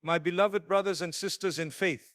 My beloved brothers and sisters in faith,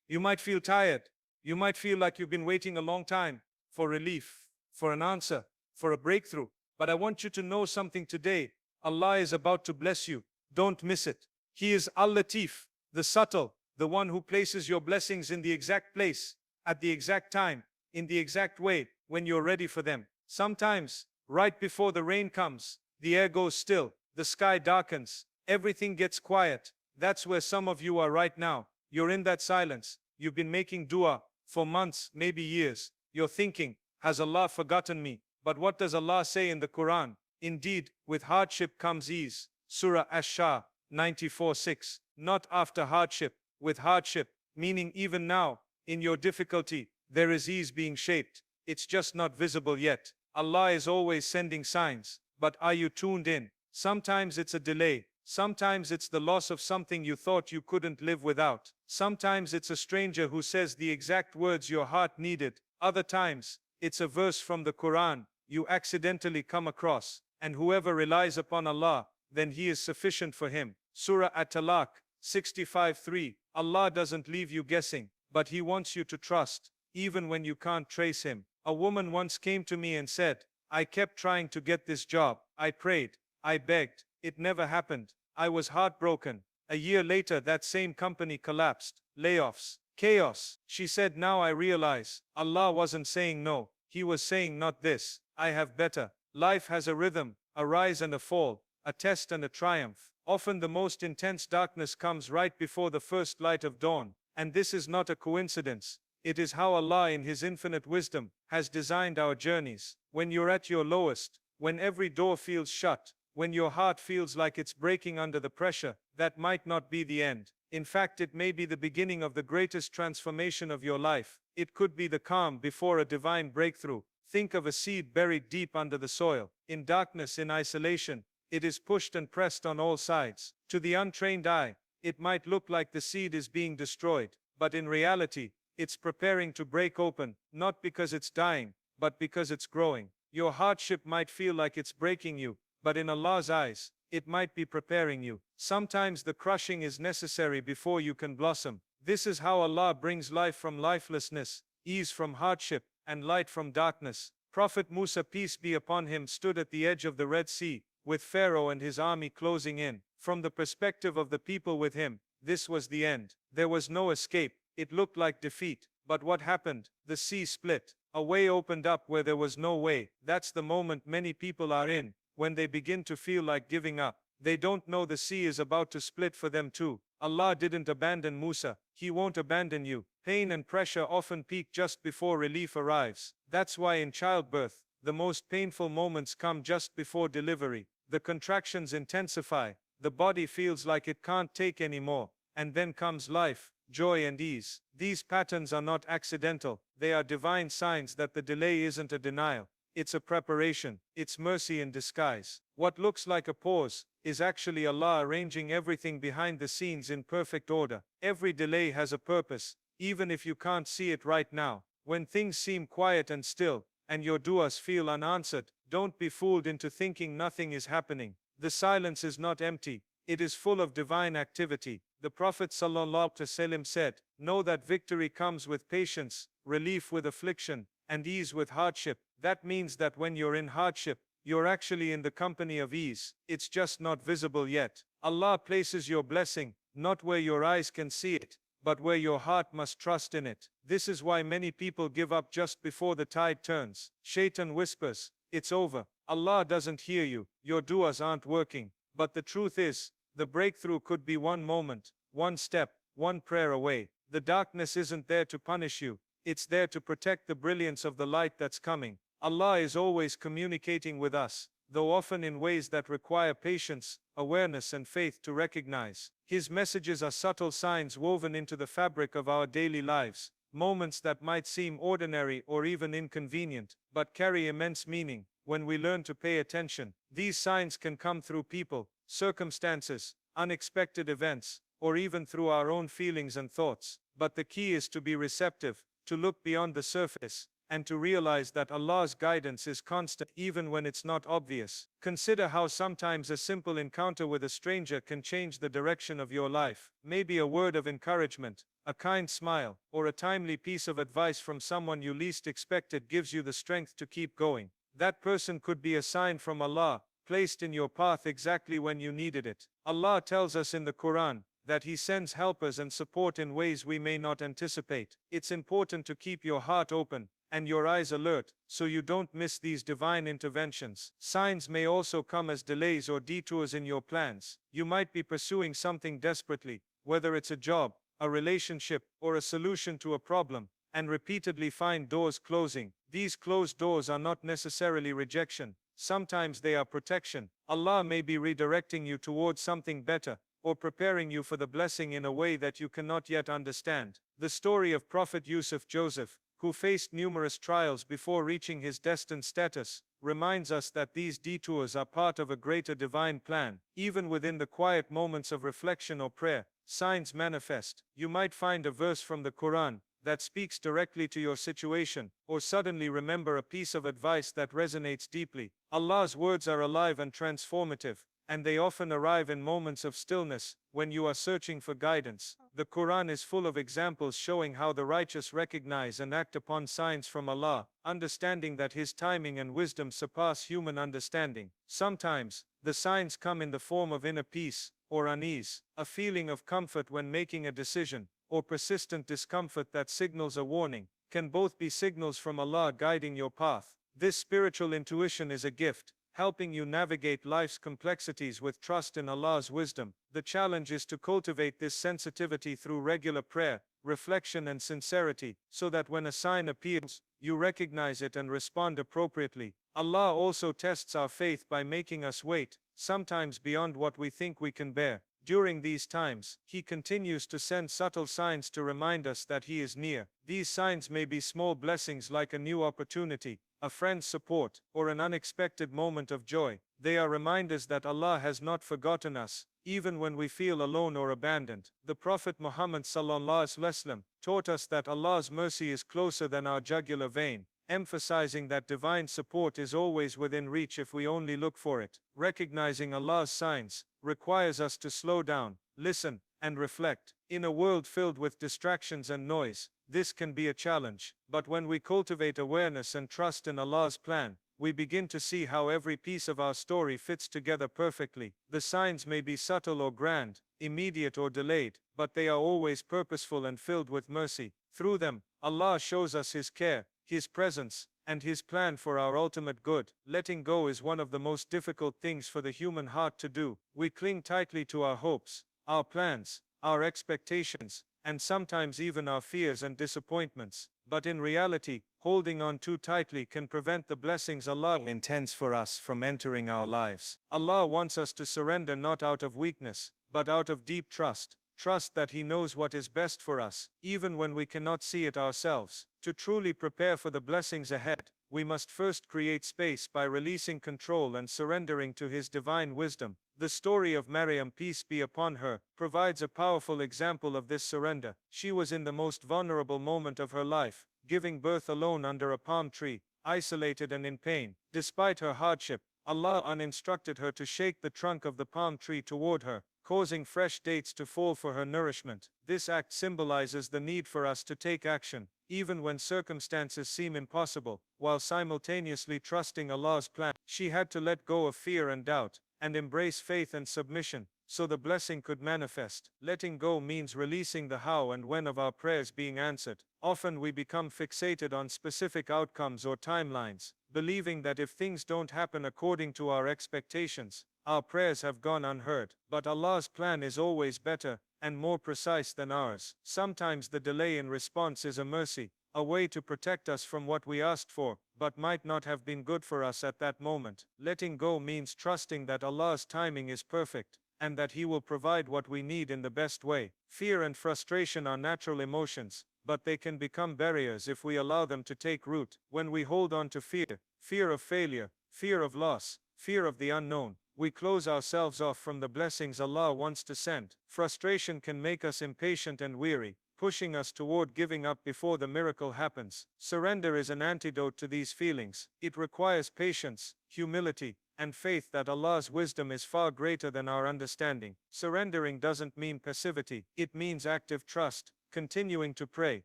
you might feel tired. You might feel like you've been waiting a long time for relief, for an answer, for a breakthrough. But I want you to know something today. Allah is about to bless you. Don't miss it. He is Al-Latif, the subtle, the one who places your blessings in the exact place, at the exact time, in the exact way, when you're ready for them. Sometimes, right before the rain comes, the air goes still, the sky darkens, everything gets quiet. That's where some of you are right now. You're in that silence. You've been making dua for months, maybe years. You're thinking, has Allah forgotten me? But what does Allah say in the Quran? Indeed, with hardship comes ease. Surah Ash-Shah 94:6. Not after hardship, with hardship, meaning even now, in your difficulty, there is ease being shaped. It's just not visible yet. Allah is always sending signs, but are you tuned in? Sometimes it's a delay. Sometimes it's the loss of something you thought you couldn't live without. Sometimes it's a stranger who says the exact words your heart needed. Other times, it's a verse from the Quran you accidentally come across. And whoever relies upon Allah, then He is sufficient for him. Surah At-Talaq 65:3. Allah doesn't leave you guessing, but He wants you to trust, even when you can't trace Him. A woman once came to me and said, I kept trying to get this job. I prayed. I begged. It never happened. I was heartbroken. A year later, that same company collapsed. Layoffs. Chaos. She said, now I realize, Allah wasn't saying no. He was saying not this. I have better. Life has a rhythm, a rise and a fall, a test and a triumph. Often the most intense darkness comes right before the first light of dawn. And this is not a coincidence. It is how Allah in His infinite wisdom has designed our journeys. When you're at your lowest, when every door feels shut, when your heart feels like it's breaking under the pressure, that might not be the end. In fact, it may be the beginning of the greatest transformation of your life. It could be the calm before a divine breakthrough. Think of a seed buried deep under the soil. In darkness, in isolation, it is pushed and pressed on all sides. To the untrained eye, it might look like the seed is being destroyed, but in reality, it's preparing to break open, not because it's dying, but because it's growing. Your hardship might feel like it's breaking you, but in Allah's eyes, it might be preparing you. Sometimes the crushing is necessary before you can blossom. This is how Allah brings life from lifelessness, ease from hardship, and light from darkness. Prophet Musa, peace be upon him, stood at the edge of the Red Sea, with Pharaoh and his army closing in. From the perspective of the people with him, this was the end. There was no escape. It looked like defeat. But what happened? The sea split. A way opened up where there was no way. That's the moment many people are in, when they begin to feel like giving up. They don't know the sea is about to split for them too. Allah didn't abandon Musa. He won't abandon you. Pain and pressure often peak just before relief arrives. That's why in childbirth, the most painful moments come just before delivery. The contractions intensify. The body feels like it can't take anymore. And then comes life, joy and ease. These patterns are not accidental. They are divine signs that the delay isn't a denial. It's a preparation. It's mercy in disguise. What looks like a pause is actually Allah arranging everything behind the scenes in perfect order. Every delay has a purpose, even if you can't see it right now. When things seem quiet and still, and your du'as feel unanswered, don't be fooled into thinking nothing is happening. The silence is not empty. It is full of divine activity. The Prophet ﷺ said, know that victory comes with patience, relief with affliction, and ease with hardship. That means that when you're in hardship, you're actually in the company of ease. It's just not visible yet. Allah places your blessing, not where your eyes can see it, but where your heart must trust in it. This is why many people give up just before the tide turns. Shaitan whispers, it's over. Allah doesn't hear you. Your du'as aren't working. But the truth is, the breakthrough could be one moment, one step, one prayer away. The darkness isn't there to punish you. It's there to protect the brilliance of the light that's coming. Allah is always communicating with us, though often in ways that require patience, awareness and faith to recognize. His messages are subtle signs woven into the fabric of our daily lives, moments that might seem ordinary or even inconvenient, but carry immense meaning. When we learn to pay attention, these signs can come through people, circumstances, unexpected events, or even through our own feelings and thoughts. But the key is to be receptive, to look beyond the surface, and to realize that Allah's guidance is constant even when it's not obvious. Consider how sometimes a simple encounter with a stranger can change the direction of your life. Maybe a word of encouragement, a kind smile, or a timely piece of advice from someone you least expected gives you the strength to keep going. That person could be a sign from Allah, placed in your path exactly when you needed it. Allah tells us in the Quran that He sends helpers and support in ways we may not anticipate. It's important to keep your heart open and your eyes alert so you don't miss these divine interventions. Signs may also come as delays or detours in your plans. You might be pursuing something desperately, whether it's a job, a relationship, or a solution to a problem, and repeatedly find doors closing. These closed doors are not necessarily rejection. Sometimes they are protection. Allah may be redirecting you towards something better, or preparing you for the blessing in a way that you cannot yet understand. The story of Prophet Yusuf Joseph, who faced numerous trials before reaching his destined status, reminds us that these detours are part of a greater divine plan. Even within the quiet moments of reflection or prayer, signs manifest. You might find a verse from the Quran that speaks directly to your situation, or suddenly remember a piece of advice that resonates deeply. Allah's words are alive and transformative, and they often arrive in moments of stillness, when you are searching for guidance. The Quran is full of examples showing how the righteous recognize and act upon signs from Allah, understanding that His timing and wisdom surpass human understanding. Sometimes, the signs come in the form of inner peace, or unease, a feeling of comfort when making a decision, or persistent discomfort that signals a warning, can both be signals from Allah guiding your path. This spiritual intuition is a gift, helping you navigate life's complexities with trust in Allah's wisdom. The challenge is to cultivate this sensitivity through regular prayer, reflection and sincerity, so that when a sign appears, you recognize it and respond appropriately. Allah also tests our faith by making us wait, sometimes beyond what we think we can bear. During these times, He continues to send subtle signs to remind us that He is near. These signs may be small blessings like a new opportunity, a friend's support, or an unexpected moment of joy. They are reminders that Allah has not forgotten us, even when we feel alone or abandoned. The Prophet Muhammad ﷺ taught us that Allah's mercy is closer than our jugular vein, emphasizing that divine support is always within reach if we only look for it. Recognizing Allah's signs requires us to slow down, listen, and reflect. In a world filled with distractions and noise, this can be a challenge. But when we cultivate awareness and trust in Allah's plan, we begin to see how every piece of our story fits together perfectly. The signs may be subtle or grand, immediate or delayed, but they are always purposeful and filled with mercy. Through them, Allah shows us His care, His presence, and His plan for our ultimate good. Letting go is one of the most difficult things for the human heart to do. We cling tightly to our hopes, our plans, our expectations, and sometimes even our fears and disappointments. But in reality, holding on too tightly can prevent the blessings Allah intends for us from entering our lives. Allah wants us to surrender not out of weakness, but out of deep trust. Trust that He knows what is best for us, even when we cannot see it ourselves. To truly prepare for the blessings ahead, we must first create space by releasing control and surrendering to His divine wisdom. The story of Maryam, peace be upon her, provides a powerful example of this surrender. She was in the most vulnerable moment of her life, giving birth alone under a palm tree, isolated and in pain. Despite her hardship, Allah uninstructed her to shake the trunk of the palm tree toward her, causing fresh dates to fall for her nourishment. This act symbolizes the need for us to take action, even when circumstances seem impossible, while simultaneously trusting Allah's plan. She had to let go of fear and doubt, and embrace faith and submission, so the blessing could manifest. Letting go means releasing the how and when of our prayers being answered. Often we become fixated on specific outcomes or timelines, believing that if things don't happen according to our expectations, our prayers have gone unheard. But Allah's plan is always better and more precise than ours. Sometimes the delay in response is a mercy, a way to protect us from what we asked for, but might not have been good for us at that moment. Letting go means trusting that Allah's timing is perfect, and that He will provide what we need in the best way. Fear and frustration are natural emotions, but they can become barriers if we allow them to take root. When we hold on to fear, fear of failure, fear of loss, fear of the unknown, we close ourselves off from the blessings Allah wants to send. Frustration can make us impatient and weary, pushing us toward giving up before the miracle happens. Surrender is an antidote to these feelings. It requires patience, humility, and faith that Allah's wisdom is far greater than our understanding. Surrendering doesn't mean passivity, it means active trust, continuing to pray,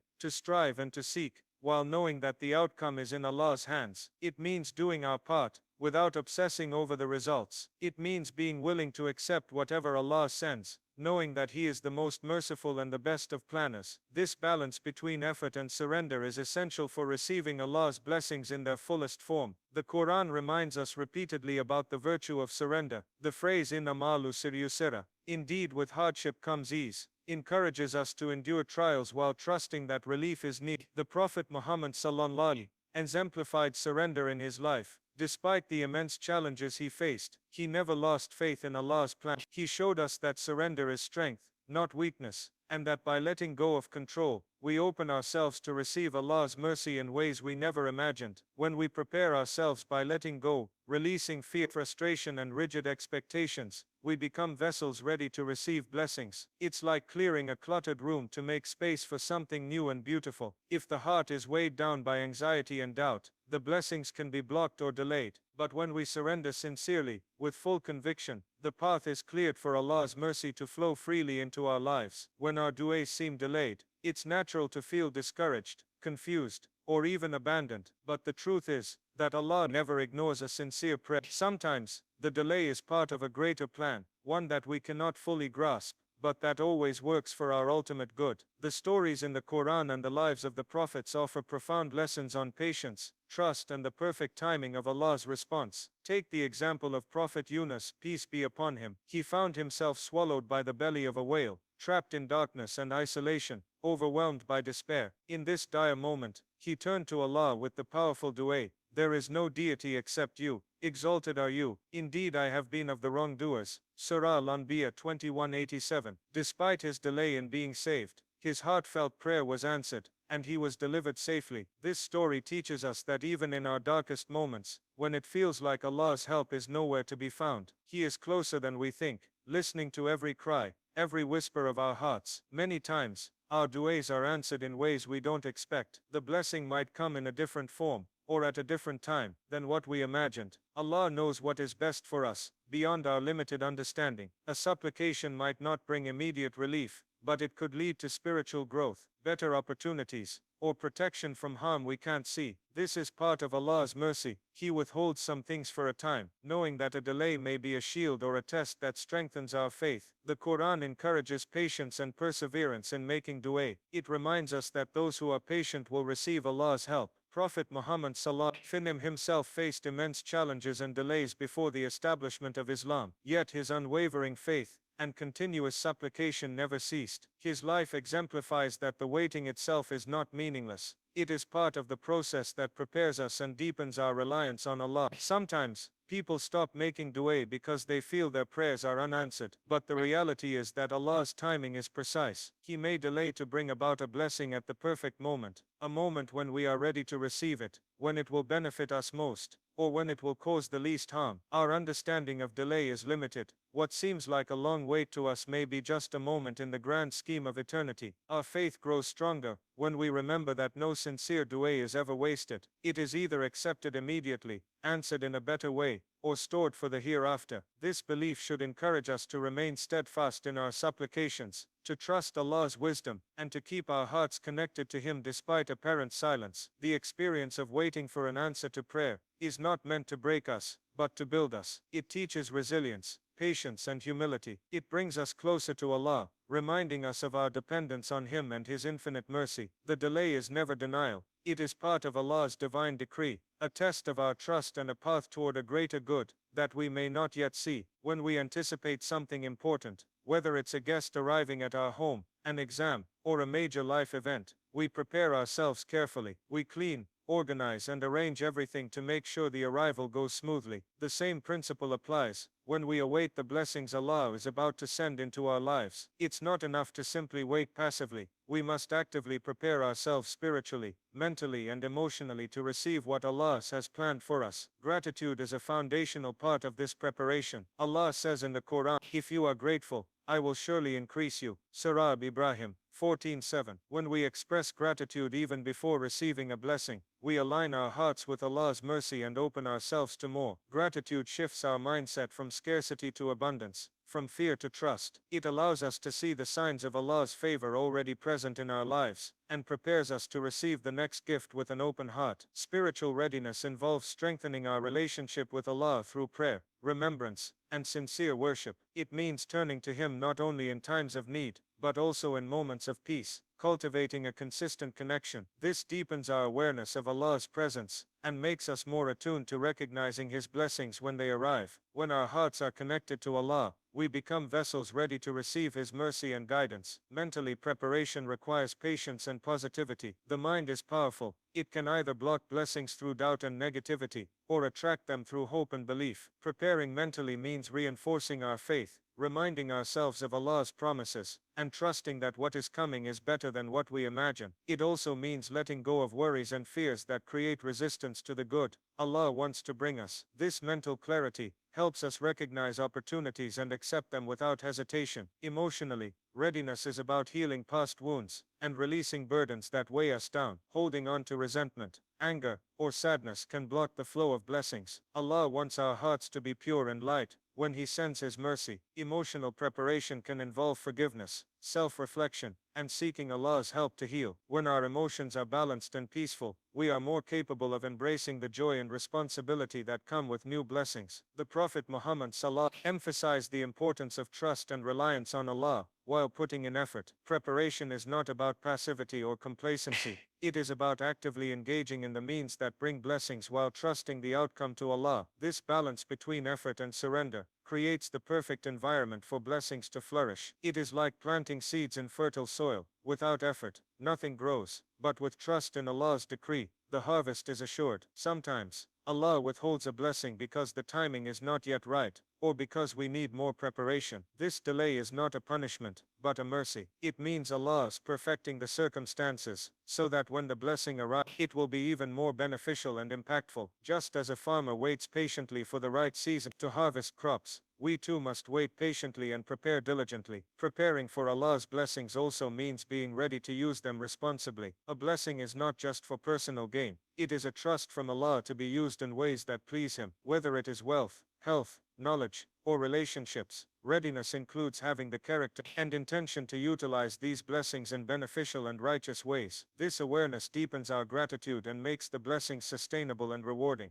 to strive and to seek, while knowing that the outcome is in Allah's hands. It means doing our part, without obsessing over the results. It means being willing to accept whatever Allah sends, knowing that He is the most merciful and the best of planners. This balance between effort and surrender is essential for receiving Allah's blessings in their fullest form. The Quran reminds us repeatedly about the virtue of surrender. The phrase "Inna ma'al usri yusra," indeed with hardship comes ease, encourages us to endure trials while trusting that relief is near. The Prophet Muhammad sallallahu alaihi wasallam exemplified surrender in his life. Despite the immense challenges he faced, he never lost faith in Allah's plan. He showed us that surrender is strength, not weakness, and that by letting go of control, we open ourselves to receive Allah's mercy in ways we never imagined. When we prepare ourselves by letting go, releasing fear, frustration, and rigid expectations, we become vessels ready to receive blessings. It's like clearing a cluttered room to make space for something new and beautiful. If the heart is weighed down by anxiety and doubt, the blessings can be blocked or delayed. But when we surrender sincerely, with full conviction, the path is cleared for Allah's mercy to flow freely into our lives. When our du'as seem delayed, it's natural to feel discouraged, confused, or even abandoned. But the truth is that Allah never ignores a sincere prayer. Sometimes, the delay is part of a greater plan, one that we cannot fully grasp, but that always works for our ultimate good. The stories in the Quran and the lives of the prophets offer profound lessons on patience, trust, and the perfect timing of Allah's response. Take the example of Prophet Yunus, peace be upon him. He found himself swallowed by the belly of a whale, trapped in darkness and isolation, overwhelmed by despair. In this dire moment, he turned to Allah with the powerful dua, "There is no deity except you. Exalted are you. Indeed I have been of the wrongdoers." Surah Al-Anbiya 21:87. Despite his delay in being saved, his heartfelt prayer was answered, and he was delivered safely. This story teaches us that even in our darkest moments, when it feels like Allah's help is nowhere to be found, He is closer than we think, listening to every cry, every whisper of our hearts. Many times, our du'as are answered in ways we don't expect. The blessing might come in a different form, or at a different time, than what we imagined. Allah knows what is best for us, beyond our limited understanding. A supplication might not bring immediate relief, but it could lead to spiritual growth, better opportunities, or protection from harm we can't see. This is part of Allah's mercy. He withholds some things for a time, knowing that a delay may be a shield or a test that strengthens our faith. The Quran encourages patience and perseverance in making dua. It reminds us that those who are patient will receive Allah's help. Prophet Muhammad sallallahu alaihi wasallam himself faced immense challenges and delays before the establishment of Islam, yet his unwavering faith and continuous supplication never ceased. His life exemplifies that the waiting itself is not meaningless. It is part of the process that prepares us and deepens our reliance on Allah. Sometimes, people stop making dua because they feel their prayers are unanswered. But the reality is that Allah's timing is precise. He may delay to bring about a blessing at the perfect moment, a moment when we are ready to receive it, when it will benefit us most, or when it will cause the least harm. Our understanding of delay is limited. What seems like a long wait to us may be just a moment in the grand scheme of eternity. Our faith grows stronger when we remember that no sincere dua is ever wasted. It is either accepted immediately, answered in a better way, or stored for the hereafter. This belief should encourage us to remain steadfast in our supplications, to trust Allah's wisdom, and to keep our hearts connected to Him despite apparent silence. The experience of waiting for an answer to prayer is not meant to break us, but to build us. It teaches resilience, patience, and humility. It brings us closer to Allah, reminding us of our dependence on Him and His infinite mercy. The delay is never denial. It is part of Allah's divine decree, a test of our trust and a path toward a greater good that we may not yet see. When we anticipate something important, whether it's a guest arriving at our home, an exam, or a major life event, we prepare ourselves carefully. We clean, organize, and arrange everything to make sure the arrival goes smoothly. The same principle applies When we await the blessings Allah is about to send into our lives, it's not enough to simply wait passively. We must actively prepare ourselves spiritually, mentally, and emotionally to receive what Allah has planned for us. Gratitude is a foundational part of this preparation. Allah says in the Quran, "If you are grateful, I will surely increase you." Surah Ibrahim 14:7. When we express gratitude even before receiving a blessing, we align our hearts with Allah's mercy and open ourselves to more. Gratitude shifts our mindset from scarcity to abundance, from fear to trust. It allows us to see the signs of Allah's favor already present in our lives, and prepares us to receive the next gift with an open heart. Spiritual readiness involves strengthening our relationship with Allah through prayer, remembrance, and sincere worship. It means turning to Him not only in times of need, but also in moments of peace, cultivating a consistent connection. This deepens our awareness of Allah's presence, and makes us more attuned to recognizing His blessings when they arrive. When our hearts are connected to Allah, we become vessels ready to receive His mercy and guidance. Mentally, preparation requires patience and positivity. The mind is powerful. It can either block blessings through doubt and negativity, or attract them through hope and belief. Preparing mentally means reinforcing our faith, reminding ourselves of Allah's promises, and trusting that what is coming is better than what we imagine. It also means letting go of worries and fears that create resistance to the good Allah wants to bring us. This mental clarity helps us recognize opportunities and accept them without hesitation. Emotionally, readiness is about healing past wounds and releasing burdens that weigh us down. Holding on to resentment, anger, or sadness can block the flow of blessings. Allah wants our hearts to be pure and light when He sends His mercy. Emotional preparation can involve forgiveness, self-reflection, and seeking Allah's help to heal. When our emotions are balanced and peaceful, we are more capable of embracing the joy and responsibility that come with new blessings. The Prophet Muhammad SAW emphasized the importance of trust and reliance on Allah while putting in effort. Preparation is not about passivity or complacency. It is about actively engaging in the means that bring blessings while trusting the outcome to Allah. This balance between effort and surrender creates the perfect environment for blessings to flourish. It is like planting seeds in fertile soil. Without effort, nothing grows, but with trust in Allah's decree, the harvest is assured. Sometimes, Allah withholds a blessing because the timing is not yet right, or because we need more preparation. This delay is not a punishment, but a mercy. It means Allah is perfecting the circumstances, so that when the blessing arrives, it will be even more beneficial and impactful. Just as a farmer waits patiently for the right season to harvest crops, we too must wait patiently and prepare diligently. Preparing for Allah's blessings also means being ready to use them responsibly. A blessing is not just for personal gain. It is a trust from Allah to be used in ways that please Him. Whether it is wealth, health, knowledge, or relationships, readiness includes having the character and intention to utilize these blessings in beneficial and righteous ways. This awareness deepens our gratitude and makes the blessings sustainable and rewarding.